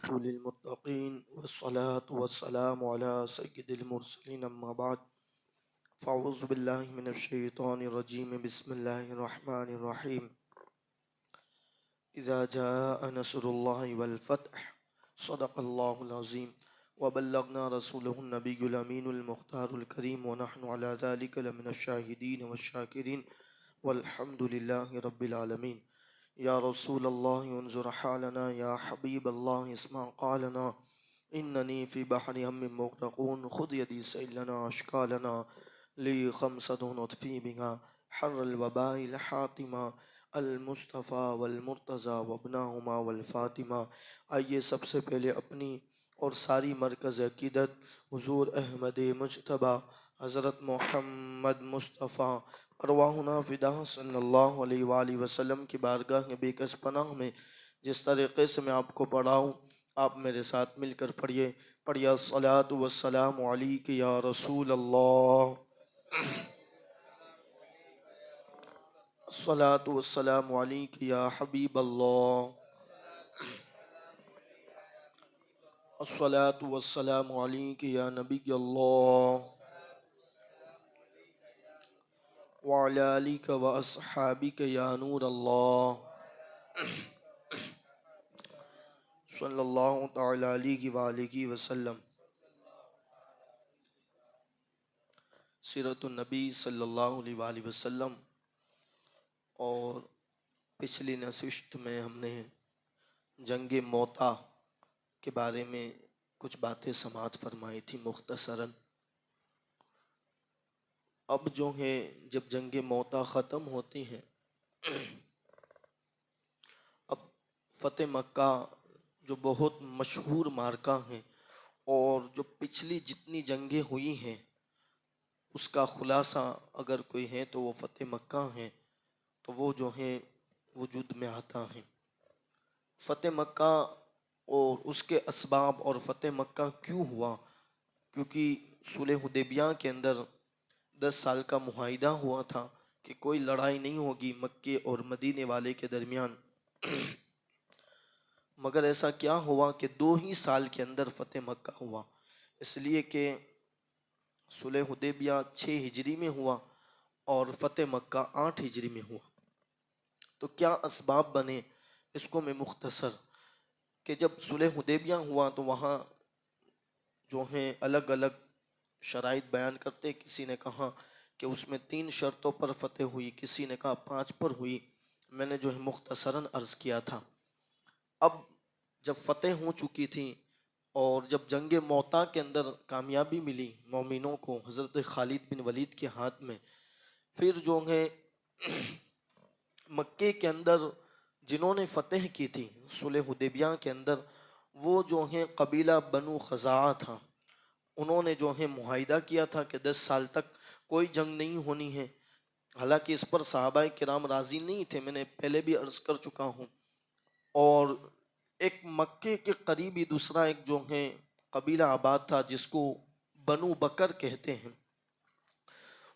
والعاقبة للمتقين والصلاة والسلام على سيد المرسلين أما بعد فأعوذ بالله من الشيطان الرجيم بسم الله الرحمن الرحيم إذا جاء نصر الله والفتح صدق الله العظيم وبلغنا رسوله النبي الأمين المختار الكريم ونحن على ذلك لمن الشاهدين والشاكرين والحمد لله رب العالمين یا رسول اللہ انظر حالنا یا حبیب اللہ اسمع قالنا اننی فی بحر ہم مغرقون خذ یدی سیلنا اشکالنا لی خمسۃ اطفی بها حر الوباء الحاتمہ المصطفیٰ والمرتضی وابناہما والفاطمہ۔ آئیے سب سے پہلے اپنی اور ساری مرکز عقیدت حضور احمد مجتبیٰ حضرت محمد مصطفیٰ ارواحنا فدا صلی اللہ علیہ وآلہ وسلم کی بارگاہ بے کس پناہ میں جس طریقے سے میں آپ کو پڑھاؤں آپ میرے ساتھ مل کر پڑھیے۔ الصلاۃ والسلام علیک یا رسول اللہ، الصلاۃ والسلام علیک یا حبیب اللہ، الصلاۃ والسلام علیک یا نبی اللہ وعلی آلک و اصحابک یا نور اللہ صلی اللہ تعالی علیہ وآلہ وسلم۔ سیرت النبی صلی اللہ علیہ وآلہ وسلم، اور پچھلی نشست میں ہم نے جنگ موتا کے بارے میں کچھ باتیں سماعت فرمائی تھی مختصراً۔ اب جو ہے جب جنگ موتا ختم ہوتی ہے، اب فتح مکہ جو بہت مشہور مارکہ ہے اور جو پچھلی جتنی جنگیں ہوئی ہیں اس کا خلاصہ اگر کوئی ہے تو وہ فتح مکہ ہے، تو وہ جو ہے وجود میں آتا ہے۔ فتح مکہ اور اس کے اسباب اور فتح مکہ کیوں ہوا، کیونکہ صلح حدیبیہ کے اندر 10 سال کا معاہدہ ہوا تھا کہ کوئی لڑائی نہیں ہوگی مکے اور مدینے والے کے درمیان، مگر ایسا کیا ہوا کہ 2 ہی سال کے اندر فتح مکہ ہوا، اس لیے کہ صلح حدیبیہ 6 ہجری میں ہوا اور فتح مکہ 8 ہجری میں ہوا۔ تو کیا اسباب بنے اس کو میں مختصر کہ جب صلح حدیبیہ ہوا تو وہاں جو ہیں الگ الگ شرائط بیان کرتے، کسی نے کہا کہ اس میں 3 شرطوں پر فتح ہوئی، کسی نے کہا 5 پر ہوئی، میں نے جو ہے مختصراً عرض کیا تھا۔ اب جب فتح ہو چکی تھی اور جب جنگ موتا کے اندر کامیابی ملی مومنوں کو حضرت خالد بن ولید کے ہاتھ میں، پھر جو ہے مکے کے اندر جنہوں نے فتح کی تھی صلح حدیبیہ کے اندر، وہ جو ہیں قبیلہ بنو خزاعہ تھا، انہوں نے جو ہے معاہدہ کیا تھا کہ 10 سال تک کوئی جنگ نہیں ہونی ہے۔ حالانکہ اس پر صحابہ کرام راضی نہیں تھے، میں نے پہلے بھی عرض کر چکا ہوں۔ اور ایک مکے کے قریبی دوسرا ایک جو ہے قبیلہ آباد تھا جس کو بنو بکر کہتے ہیں،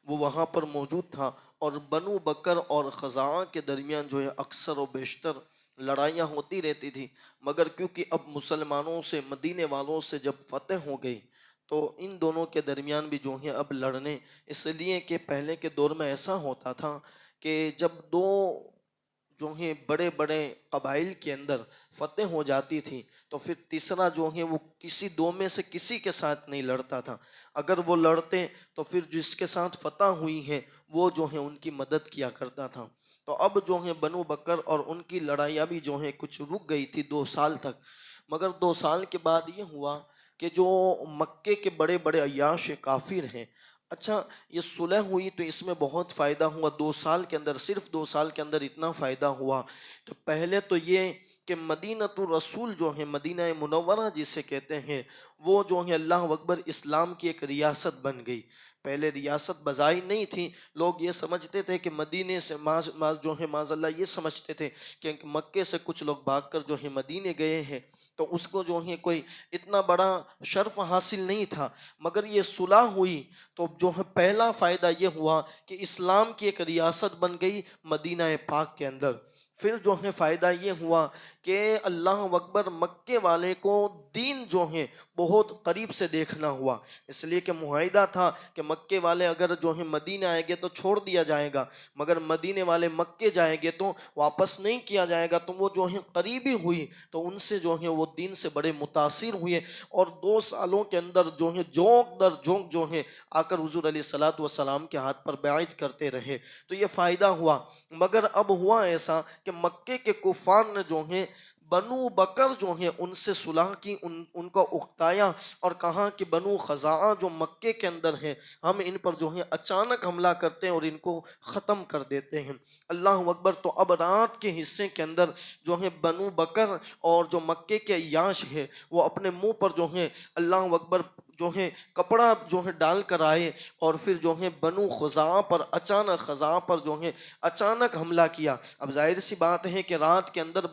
وہ وہاں پر موجود تھا، اور بنو بکر اور خزاعہ کے درمیان جو ہے اکثر و بیشتر لڑائیاں ہوتی رہتی تھی، مگر کیونکہ اب مسلمانوں سے مدینے والوں سے جب فتح ہو گئی تو ان دونوں کے درمیان بھی جو ہیں اب لڑنے، اس لیے کہ پہلے کے دور میں ایسا ہوتا تھا کہ جب 2 جو ہیں بڑے بڑے قبائل کے اندر فتح ہو جاتی تھی تو پھر تیسرا جو ہے وہ کسی 2 میں سے کسی کے ساتھ نہیں لڑتا تھا، اگر وہ لڑتے تو پھر جس کے ساتھ فتح ہوئی ہے وہ جو ہے ان کی مدد کیا کرتا تھا۔ تو اب جو ہے بنو بکر اور ان کی لڑائیاں بھی جو ہے کچھ رک گئی تھی 2 سال تک، مگر 2 سال کے بعد یہ ہوا کہ جو مکے کے بڑے بڑے عیاش کافر ہیں، اچھا یہ صلح ہوئی تو اس میں بہت فائدہ ہوا 2 سال کے اندر، صرف 2 سال کے اندر اتنا فائدہ ہوا کہ پہلے تو یہ کہ مدینہ الرسول جو ہے مدینہ منورہ جسے کہتے ہیں، وہ جو ہے اللہ اکبر اسلام کی ایک ریاست بن گئی۔ پہلے ریاست بظاہر نہیں تھی، لوگ یہ سمجھتے تھے کہ مدینے سے جو ہے معاذ اللہ یہ سمجھتے تھے کہ مکے سے کچھ لوگ بھاگ کر جو ہے مدینے گئے ہیں تو اس کو جو ہے کوئی اتنا بڑا شرف حاصل نہیں تھا، مگر یہ صلح ہوئی تو جو ہے پہلا فائدہ یہ ہوا کہ اسلام کی ایک ریاست بن گئی مدینہ پاک کے اندر۔ پھر جو ہے فائدہ یہ ہوا کہ اللہ اکبر مکے والے کو دین جو ہیں بہت قریب سے دیکھنا ہوا، اس لیے کہ معاہدہ تھا کہ مکے والے اگر جو ہیں مدینہ آئیں گے تو چھوڑ دیا جائے گا، مگر مدینے والے مکے جائیں گے تو واپس نہیں کیا جائے گا۔ تو وہ جو ہیں قریبی ہوئی تو ان سے جو ہیں وہ دین سے بڑے متاثر ہوئے، اور 2 سالوں کے اندر جو ہیں جھونک در جھونک جو ہیں آ کر حضور علیہ الصلوۃ والسلام کے ہاتھ پر بیعت کرتے رہے، تو یہ فائدہ ہوا۔ مگر اب ہوا ایسا کہ مکے کے کفار نے جو ہیں بنو بکر جو ہیں ان سے صلح کی، ان کو اکتایا اور کہا کہ بنو خزاعہ جو مکے کے اندر ہیں ہم ان پر جو ہیں اچانک حملہ کرتے ہیں اور ان کو ختم کر دیتے ہیں۔ اللہ اکبر۔ تو اب رات کے حصے کے اندر جو ہیں بنو بکر اور جو مکے کے عیاش ہیں وہ اپنے منہ پر جو ہیں اللہ اکبر جو ہے کپڑا جو ہے ڈال کر آئے، اور پھر جو ہے بنو خزاعہ پر اچانک حملہ کیا۔ اب ظاہر سی بات ہے کہ رات کے اندر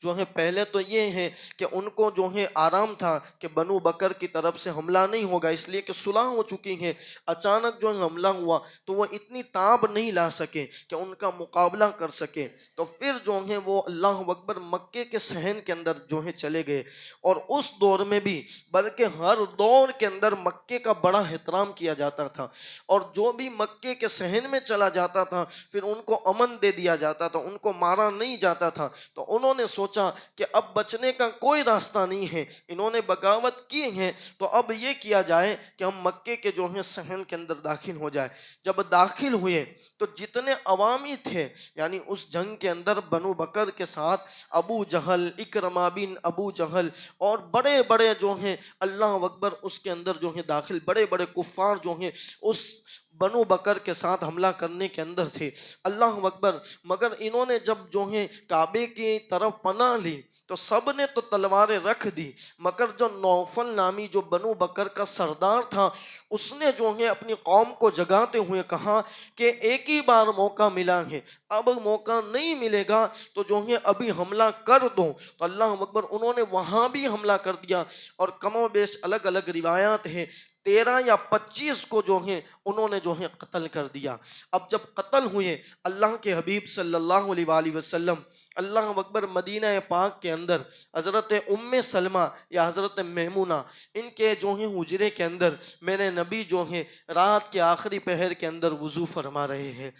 جو ہے پہلے تو یہ ہے کہ ان کو جو ہے آرام تھا کہ بنو بکر کی طرف سے حملہ نہیں ہوگا، اس لیے کہ صلح ہو چکی ہے۔ اچانک جو ہے حملہ ہوا تو وہ اتنی تاب نہیں لا سکے کہ ان کا مقابلہ کر سکے، تو پھر جو ہے وہ اللہ اکبر مکے کے صحن کے اندر جو ہے چلے گئے۔ اور اس دور میں بھی، بلکہ ہر دور کے اندر مکے کا بڑا احترام کیا جاتا تھا، اور جو بھی مکے کے صحن میں چلا جاتا تھا پھر ان کو امن دے دیا جاتا تھا، ان کو مارا نہیں جاتا تھا۔ تو انہوں نے سوچا کہ اب بچنے کا کوئی راستہ نہیں ہے، انہوں نے بغاوت کی ہے، تو اب یہ کیا جائے کہ ہم مکے کے جو ہیں صحن کے اندر داخل ہو جائے۔ جب داخل ہوئے تو جتنے عوامی تھے، یعنی اس جنگ کے اندر بنو بکر کے ساتھ ابو جہل، اکرمہ بن ابو جہل اور بڑے بڑے جو ہیں اللہ اکبر اس کے اندر جو ہیں داخل بڑے بڑے کفار جو ہیں اس بنو بکر کے ساتھ حملہ کرنے کے اندر تھے، اللہ اکبر۔ مگر انہوں نے جب جو ہے کعبے کی طرف پناہ لی تو سب نے تو تلواریں رکھ دی، مگر جو نوفل نامی جو بنو بکر کا سردار تھا اس نے جو ہے اپنی قوم کو جگاتے ہوئے کہا کہ ایک ہی بار موقع ملا ہے، اب موقع نہیں ملے گا تو جو ہے ابھی حملہ کر دو۔ تو اللہ اکبر انہوں نے وہاں بھی حملہ کر دیا، اور کم و بیش الگ الگ روایات ہیں 13 یا 25 کو جو ہیں انہوں نے جو ہے قتل کر دیا۔ اب جب قتل ہوئے اللہ کے حبیب صلی اللہ علیہ وآلہ وسلم اللہ اکبر مدینہ پاک کے اندر حضرت ام سلمہ یا حضرت میمونہ ان کے جو ہیں حجرے کے اندر میرے نبی جو ہیں رات کے آخری پہر کے اندر وضو فرما رہے ہیں۔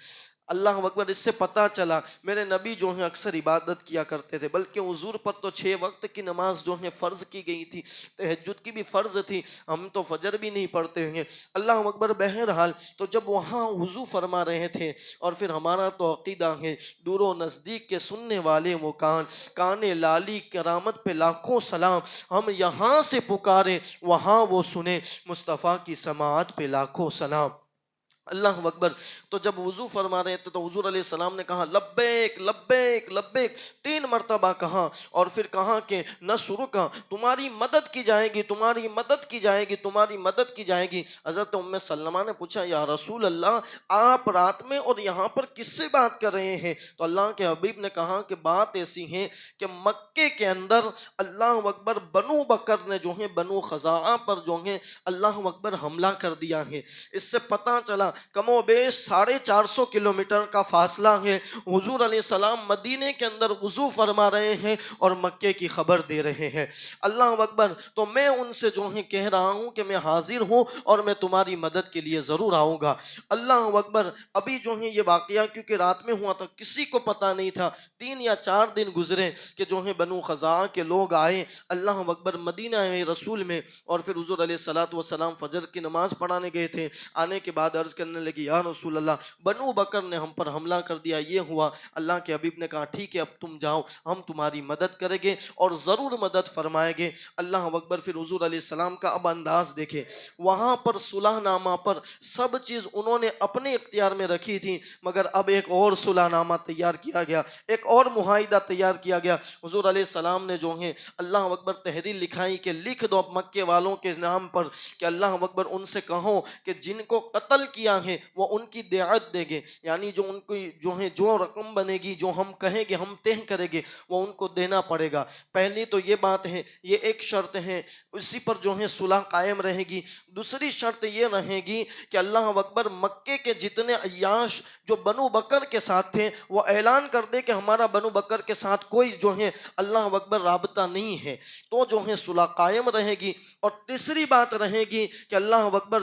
اللہ اکبر۔ اس سے پتہ چلا میرے نبی جو ہیں اکثر عبادت کیا کرتے تھے، بلکہ حضور پر تو 6 وقت کی نماز جو ہے فرض کی گئی تھی، تہجد کی بھی فرض تھی، ہم تو فجر بھی نہیں پڑھتے ہیں، اللہ اکبر۔ بہرحال تو جب وہاں وضو فرما رہے تھے، اور پھر ہمارا تو عقیدہ ہے دور و نزدیک کے سننے والے وہ کان لالی کرامت پہ لاکھوں سلام، ہم یہاں سے پکارے وہاں وہ سنے، مصطفیٰ کی سماعت پہ لاکھوں سلام، اللہ اکبر۔ تو جب وضو فرما رہے تھے تو حضور علیہ السلام نے کہا لبیک لبیک لبیک 3 مرتبہ کہا، اور پھر کہا کہ نصرک، تمہاری مدد کی جائے گی، تمہاری مدد کی جائے گی، تمہاری مدد کی جائے گی۔ حضرت ام سلمہ نے پوچھا یا رسول اللہ آپ رات میں اور یہاں پر کس سے بات کر رہے ہیں؟ تو اللہ کے حبیب نے کہا کہ بات ایسی ہے کہ مکے کے اندر اللہ اکبر بنو بکر نے جو ہے بنو خزاعہ پر جو ہے اللہ اکبر حملہ کر دیا ہے۔ اس سے پتہ چلا کم و بیش 450 کلومیٹر کا فاصلہ ہے، حضور علیہ السلام مدینے کے اندر وضو فرما رہے ہیں اور مکے کی خبر دے رہے ہیں، اللہ اکبر۔ تو میں ان سے جو ہے کہہ رہا ہوں کہ میں حاضر ہوں اور میں تمہاری مدد کے لیے ضرور آؤں گا، اللہ اکبر۔ ابھی جو ہے یہ واقعہ کیونکہ رات میں ہوا تھا کسی کو پتہ نہیں تھا، 3 یا 4 دن گزرے کہ جو ہے بنو خزاعہ کے لوگ آئے اللہ اکبر مدینہ رسول میں، اور پھر حضور علیہ الصلوۃ والسلام فجر کی نماز پڑھانے گئے تھے، آنے کے بعد عرض کرنے لگی یا رسول اللہ بنو بکر نے ہم پر حملہ کر دیا، یہ ہوا۔ اللہ کے حبیب نے کہا ٹھیک ہے اب تم جاؤ، ہم تمہاری مدد کریں گے اور ضرور مدد فرمائیں گے، اللہ اکبر۔ پھر حضور علیہ السلام کا اب انداز دیکھے، وہاں پر صلح نامہ پر سب چیز انہوں نے اپنے اختیار میں رکھی تھی، مگر اب ایک اور صلح نامہ تیار کیا گیا، ایک اور معاہدہ تیار کیا گیا۔ حضور علیہ السلام نے جو ہے اللہ اکبر تحریر لکھائی کہ لکھ دو مکے والوں کے نام پر کہ اللہ اکبر ان سے کہو کہ جن کو قتل کیا کیا ہے وہ ان کی دیعت دیں گے، یعنی جو ان کی جو رقم بنے گی، جو ہم کہیں گے ہم طے کریں گے، وہ ان کو دینا پڑے گا۔ پہلی تو یہ بات ہے، یہ ایک شرط ہے، اسی پر صلح قائم رہے گی۔ دوسری شرط یہ رہے گی کہ اللہ اکبر، مکے کے جتنے عیاش جو بنو بکر کے ساتھ تھے وہ اعلان کر دے کہ ہمارا بنو بکر کے ساتھ کوئی اللہ اکبر رابطہ نہیں ہے، تو صلح قائم رہے گی۔ اور تیسری بات رہے گی کہ اللہ اکبر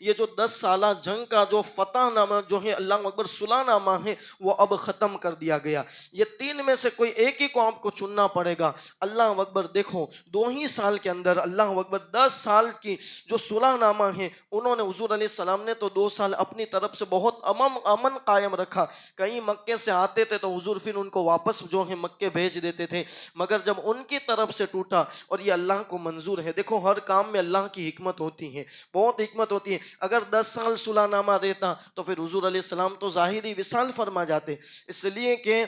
یہ جو 10 سالہ جنگ کا جو فتح نامہ اللہ اکبر صلح نامہ ہے وہ اب ختم کر دیا گیا۔ یہ تین میں سے کوئی ایک ہی کو آپ کو چننا پڑے گا۔ اللہ اکبر، دیکھو 2 ہی سال کے اندر اللہ اکبر 10 سال کی جو صلح نامہ ہے، انہوں نے حضور علیہ السلام نے تو 2 سال اپنی طرف سے بہت امن قائم رکھا۔ کہیں مکے سے آتے تھے تو حضور پھر ان کو واپس مکے بھیج دیتے تھے، مگر جب ان کی طرف سے ٹوٹا، اور یہ اللہ کو منظور ہے۔ دیکھو ہر کام میں اللہ کی حکمت ہوتی ہے، بہت حکمت ہوتی ہے۔ اگر 10 سال صلح نامہ دیتا تو پھر حضور علیہ السلام تو ظاہری وصال فرما جاتے، اس لیے کہ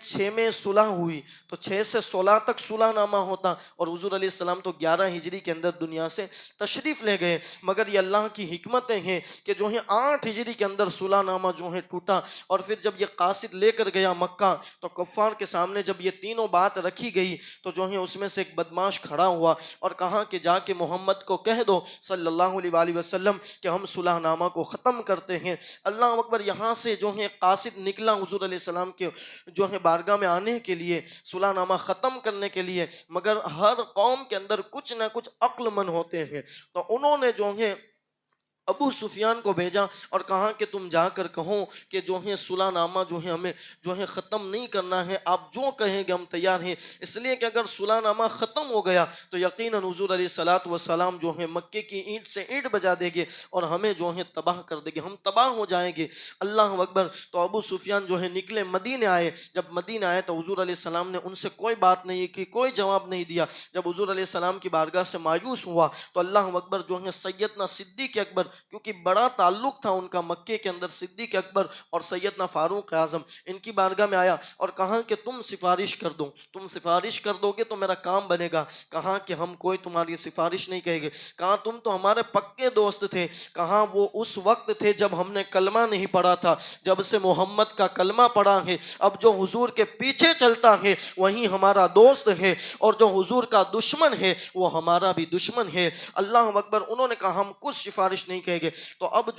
6 میں صلح ہوئی تو 6 سے 16 تک صلح نامہ ہوتا، اور حضور علیہ السلام تو 11 ہجری کے اندر دنیا سے تشریف لے گئے۔ مگر یہ اللہ کی حکمتیں ہیں کہ 8 ہجری کے اندر صلح نامہ ٹوٹا، اور پھر جب یہ قاصد لے کر گیا مکہ تو کفار کے سامنے جب یہ تینوں بات رکھی گئی تو اس میں سے ایک بدماش کھڑا ہوا اور کہا کہ جا کے محمد کو کہہ دو صلی اللہ علیہ وآلہ وسلم کہ ہم صلح نامہ کو ختم کرتے ہیں۔ اللہ اکبر، یہاں سے قاصد نکلا حضور علیہ السلام کے بارگاہ میں آنے کے لیے، صلح نامہ ختم کرنے کے لیے، مگر ہر قوم کے اندر کچھ نہ کچھ عقل مند ہوتے ہیں، تو انہوں نے ابو سفیان کو بھیجا اور کہا کہ تم جا کر کہو کہ صلح نامہ ہمیں ختم نہیں کرنا ہے، آپ جو کہیں گے ہم تیار ہیں، اس لیے کہ اگر صلح نامہ ختم ہو گیا تو یقیناً حضور علیہ السلام مکے کی اینٹ سے اینٹ بجا دیں گے اور ہمیں تباہ کر دیں گے، ہم تباہ ہو جائیں گے۔ اللہ اکبر، تو ابو سفیان نکلے، مدینے آئے۔ جب مدینے آئے تو حضور علیہ السلام نے ان سے کوئی بات نہیں کی، کوئی جواب نہیں دیا۔ جب حضور علیہ السلام کی بارگاہ سے مایوس ہوا تو اللہ اکبر سیدنا صدیق اکبر، کیونکہ بڑا تعلق تھا ان کا مکے کے اندر، صدیق اکبر اور سیدنا فاروق اعظم، ان کی بارگاہ میں آیا اور کہا کہ تم سفارش کر دو، تم سفارش کر دو گے تو میرا کام بنے گا۔ کہا کہ ہم کوئی تمہاری سفارش نہیں کہیں گے۔ کہا تم تو ہمارے پکے دوست تھے۔ کہا وہ اس وقت تھے جب ہم نے کلمہ نہیں پڑھا تھا، جب سے محمد کا کلمہ پڑھا ہے، اب جو حضور کے پیچھے چلتا ہے وہی ہمارا دوست ہے، اور جو حضور کا دشمن ہے وہ ہمارا بھی دشمن ہے۔ اللہ اکبر، انہوں نے کہا ہم کچھ سفارش نہیں کہیں گے۔ تو اب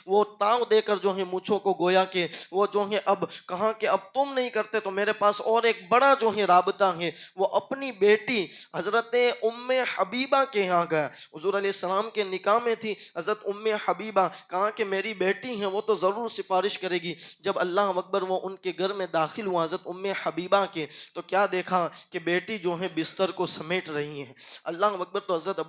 وہ تاؤ دے کر مجھوں کو گویا کہ وہ اب کہا کہ اب تم نہیں کرتے تو میرے پاس اور ایک بڑا رابطہ ہے۔ وہ اپنی بیٹی حضرت ام حبیبہ کے یہاں گیا، حضور علیہ السلام کے نکاح میں تھی حضرت ام حبیبہ، کہا کہ میری بیٹی ہے وہ تو ضرور سفارش کرے گی۔ جب اللہ اکبر وہ ان کے گھر میں داخل ہوا حضرت ام حبیبہ کے، تو کیا دیکھا کہ بیٹی بستر کو سمیٹ رہی ہے۔ اللہ اکبر، تو حضرت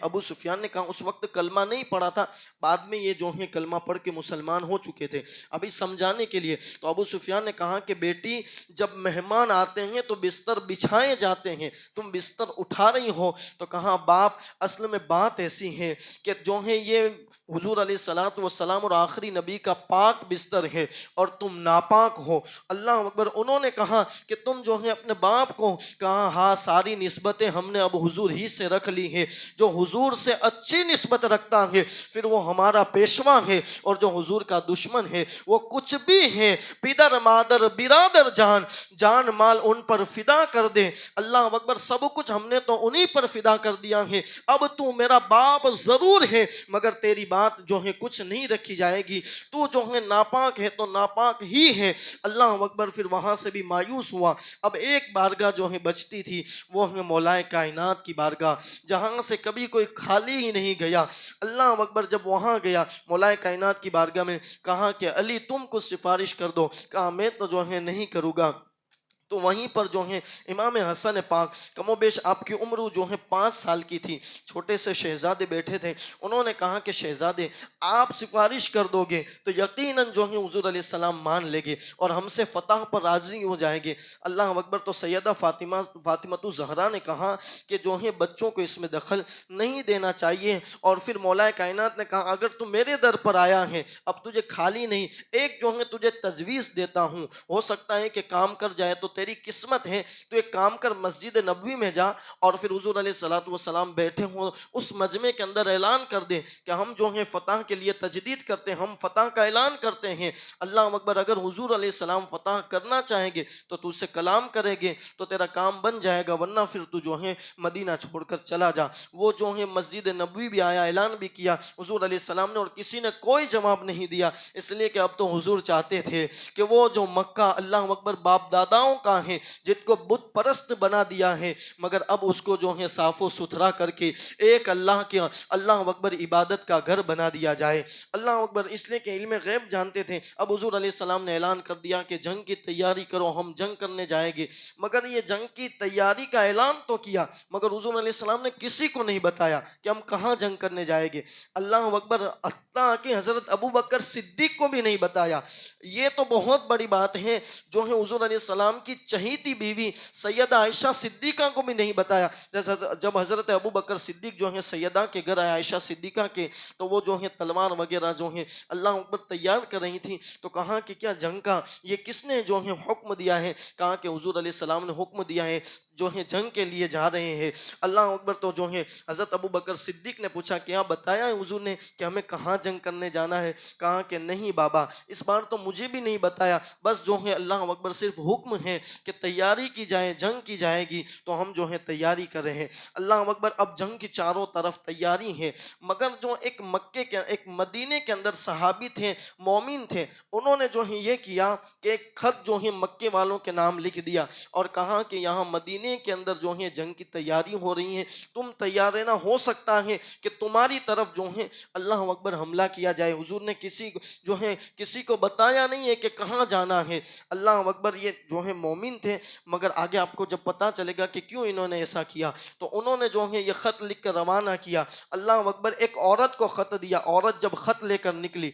ابو سفیان نے کہا، اس وقت کلمہ نہیں پڑھا تھا، بعد میں یہ کلمہ پڑھ کے مسلمان ہو چکے تھے، ابھی سمجھانے کے لیے۔ تو ابو سفیان نے کہا کہ بیٹی، جب مہمان آتے ہیں تو بستر بچھائے جاتے ہیں، تم بستر اٹھا رہی ہو۔ تو کہا باپ، اصل میں بات ایسی ہے کہ یہ حضور علیہ السلام اور آخری نبی کا پاک بستر ہے اور تم ناپاک ہو۔ اللہ اکبر، انہوں نے کہا کہ تم اپنے باپ کو، کہا ہاں ساری نسبتیں ہم نے اب حضور ہی سے رکھ لی ہے، جو حضور سے اچھی نسبت رکھتا ہے پھر وہ ہمارا پیشوا ہے، اور جو حضور کا دشمن ہے وہ کچھ بھی ہے، پدر مادر برادر جان مال ان پر فدا کر دے۔ اللہ اکبر، سب کچھ ہم نے تو انہی پر فدا کر دیا ہے، اب تو میرا باپ ضرور ہے مگر تیری بات کچھ نہیں رکھی جائے گی، تو ناپاک ہے تو ناپاک ہی ہے۔ اللہ اکبر، پھر وہاں سے بھی مایوس ہوا۔ اب ایک بارگاہ بچتی تھی، وہ مولا کائنات کی بارگاہ، جہاں سے کبھی کوئی خالی ہی نہیں گیا۔ اللہ اکبر، جب وہاں گیا مولا کائنات کی بارگاہ میں، کہا کہ علی تم کچھ سفارش کر دو۔ کہا میں تو نہیں کروں گا۔ تو وہیں پر امام حسن پاک، کم و بیش آپ کی عمر 5 سال کی تھی، چھوٹے سے شہزادے بیٹھے تھے، انہوں نے کہا کہ شہزادے آپ سفارش کر دو گے تو یقیناً حضور علیہ السلام مان لے گے اور ہم سے فتح پر راضی ہو جائیں گے۔ اللہ اکبر، تو سیدہ فاطمہ زہرا نے کہا کہ بچوں کو اس میں دخل نہیں دینا چاہیے، اور پھر مولا کائنات نے کہا اگر تم میرے در پر آیا ہے، اب تجھے خالی نہیں، ایک تجھے تجویز دیتا ہوں، ہو سکتا ہے کہ کام کر جائے تو تیری قسمت ہے تو ایک کام کر، مسجد نبوی میں جا اور پھر حضور علیہ الصلوۃ والسلام بیٹھے ہوں اس مجمع کے اندر اعلان کر دے کہ ہم جو ہیں فتح کے لیے تجدید کرتے ہیں، ہم فتح کا اعلان کرتے ہیں۔ اللہ اکبر، اگر حضور علیہ السلام فتح کرنا چاہیں گے تو تو سے کلام کریں گے تو تیرا کام بن جائے گا، ورنہ پھر تو جو ہے مدینہ چھوڑ کر چلا جا۔ وہ جو ہے مسجد نبوی بھی آیا، اعلان بھی کیا حضور علیہ السلام نے، اور کسی نے کوئی جواب نہیں دیا، اس لیے کہ اب تو حضور چاہتے تھے کہ وہ جو مکہ اللہ اکبر باپ داداؤں کا ہے جن کو بت پرست بنا دیا ہے، مگر اب اس کو جو ہے صاف و ستھرا کر کے ایک اللہ کے اللہ اکبر عبادت کا گھر بنا دیا جائے۔ اللہ اکبر، اس لیے کہ علم غیب جانتے تھے۔ اب حضور علیہ السلام نے اعلان کر دیا کہ جنگ کی تیاری کرو، ہم جنگ کرنے جائیں گے، مگر یہ جنگ کی تیاری کا اعلان تو کیا مگر حضور علیہ السلام نے کسی کو نہیں بتایا کہ ہم کہاں جنگ کرنے جائیں گے۔ اللہ اکبر، حتیٰ کہ حضرت ابو بکر صدیق کو بھی نہیں بتایا۔ یہ تو بہت بڑی بات ہے، جو ہے حضور علیہ السلام کی چہیتی بیوی سیدہ عائشہ صدیقہ کو بھی نہیں بتایا۔ جب حضرت ابو بکر صدیق جو ہے سیدہ کے گھر آئے عائشہ صدیقہ کے، تو وہ جو ہے تلوار وغیرہ جو ہے اللہ اکبر تیار کر رہی تھی، تو کہا کہ کیا جنگ کا یہ کس نے جو ہے حکم دیا ہے؟ کہا کہ حضور علیہ السلام نے حکم دیا ہے، جو ہے جنگ کے لیے جا رہے ہیں۔ اللہ اکبر، تو جو ہے حضرت ابو بکر صدیق نے پوچھا کیا بتایا ہے حضور نے کہ ہمیں کہاں جنگ کرنے جانا ہے؟ کہا کہ نہیں بابا، اس بار تو مجھے بھی نہیں بتایا، بس جو ہے اللہ اکبر صرف حکم ہے کہ تیاری کی جائے، جنگ کی جائے گی، تو ہم جو ہے تیاری کر رہے ہیں۔ اللہ اکبر، اب جنگ کی چاروں طرف تیاری ہے، مگر جو ایک مدینے کے اندر صحابی تھے، مومن تھے، انہوں نے جو ہے یہ کیا کہ ایک خط جو ہے مکے والوں کے نام لکھ دیا اور کہا کہ یہاں مدینے کے اندر جو ہے جنگ کی تیاری ہو رہی ہے، تم تیار رہنا، ہو سکتا ہے کہ تمہاری طرف جو ہے اللہ اکبر حملہ کیا جائے۔ حضور نے کسی کو بتایا نہیں ہے کہ کہاں جانا ہے۔ اللہ اکبر، یہ جو ہے مومن تھے، مگر آگے آپ کو جب پتا چلے گا کہ کیوں انہوں نے ایسا کیا، تو انہوں نے جو ہے یہ خط لکھ کر روانہ کیا۔ اللہ اکبر، ایک عورت کو خط دیا، عورت جب خط لے کر نکلی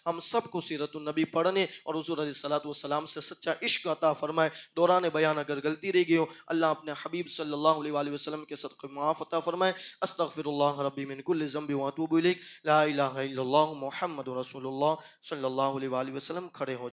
ہم سب کو سیرت النبی پڑھنے اور حضور علیہ الصلوۃ والسلام سے سچا عشق عطا فرمائے. دوران بیان اگر غلطی رہ گئی ہو اللہ اپنے حبیب صلی اللہ علیہ وآلہ وسلم کے صدقے معاف عطا فرمائے. استغفر اللہ ربی من کل ذنب واتوب الیک. لا الہ الا اللہ محمد رسول اللہ صلی اللہ علیہ وآلہ وسلم. کھڑے ہو